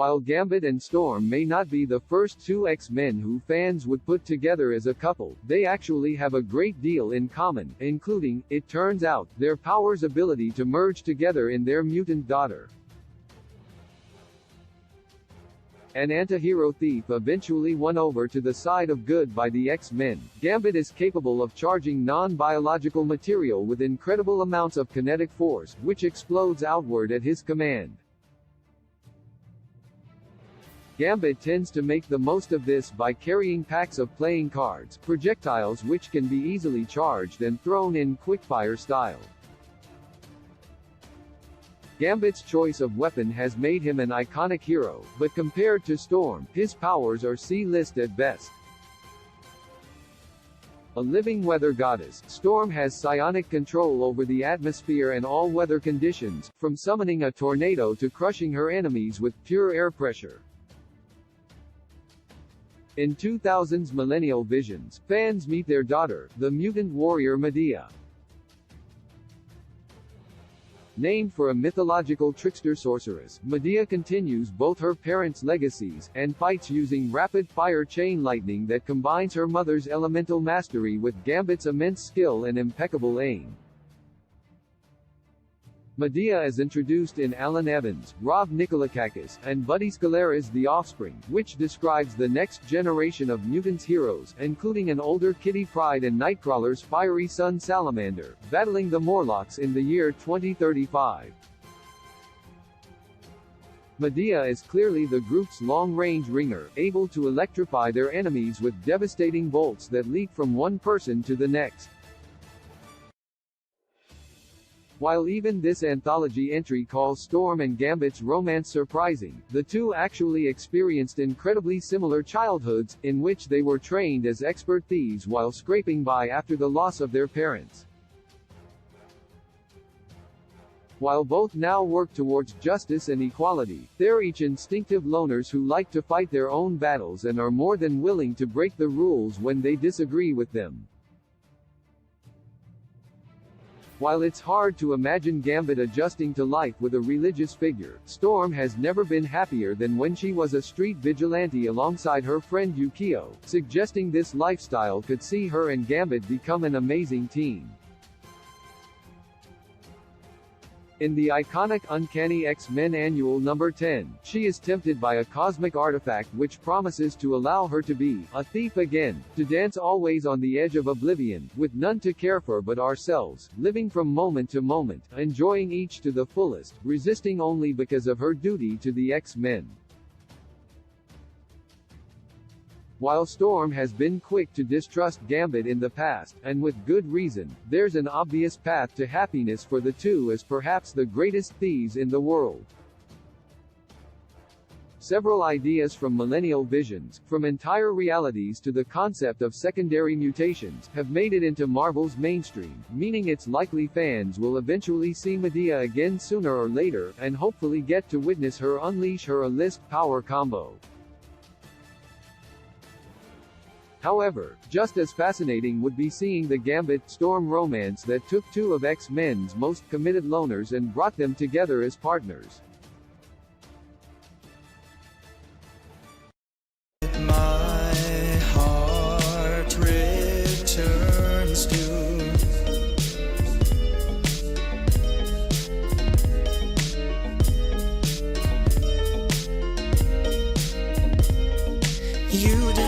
While Gambit and Storm may not be the first two X-Men who fans would put together as a couple, they actually have a great deal in common, including, it turns out, their powers' ability to merge together in their mutant daughter. An anti-hero thief eventually won over to the side of good by the X-Men, Gambit is capable of charging non-biological material with incredible amounts of kinetic force, which explodes outward at his command. Gambit tends to make the most of this by carrying packs of playing cards, projectiles which can be easily charged and thrown in quickfire style. Gambit's choice of weapon has made him an iconic hero, but compared to Storm, his powers are C-list at best. A living weather goddess, Storm has psionic control over the atmosphere and all weather conditions, from summoning a tornado to crushing her enemies with pure air pressure. In 2000's Millennial Visions, fans meet their daughter, the mutant warrior Medea. Named for a mythological trickster sorceress, Medea continues both her parents' legacies, and fights using rapid-fire chain lightning that combines her mother's elemental mastery with Gambit's immense skill and impeccable aim. Medea is introduced in Alan Evans, Rob Nikolakakis, and Buddy Scalera's The Offspring, which describes the next generation of mutants heroes, including an older Kitty Pryde and Nightcrawler's fiery son Salamander, battling the Morlocks in the year 2035. Medea is clearly the group's long-range ringer, able to electrify their enemies with devastating bolts that leap from one person to the next. While even this anthology entry calls Storm and Gambit's romance surprising, the two actually experienced incredibly similar childhoods, in which they were trained as expert thieves while scraping by after the loss of their parents. While both now work towards justice and equality, they're each instinctive loners who like to fight their own battles and are more than willing to break the rules when they disagree with them. While it's hard to imagine Gambit adjusting to life with a religious figure, Storm has never been happier than when she was a street vigilante alongside her friend Yukio, suggesting this lifestyle could see her and Gambit become an amazing team. In the iconic Uncanny X-Men Annual No. 10, she is tempted by a cosmic artifact which promises to allow her to be a thief again, to dance always on the edge of oblivion, with none to care for but ourselves, living from moment to moment, enjoying each to the fullest, resisting only because of her duty to the X-Men. While Storm has been quick to distrust Gambit in the past, and with good reason, there's an obvious path to happiness for the two as perhaps the greatest thieves in the world. Several ideas from Millennial Visions, from entire realities to the concept of secondary mutations, have made it into Marvel's mainstream, meaning it's likely fans will eventually see Medea again sooner or later, and hopefully get to witness her unleash her A-list power combo. However, just as fascinating would be seeing the Gambit-Storm romance that took two of X-Men's most committed loners and brought them together as partners. My heart returns to you.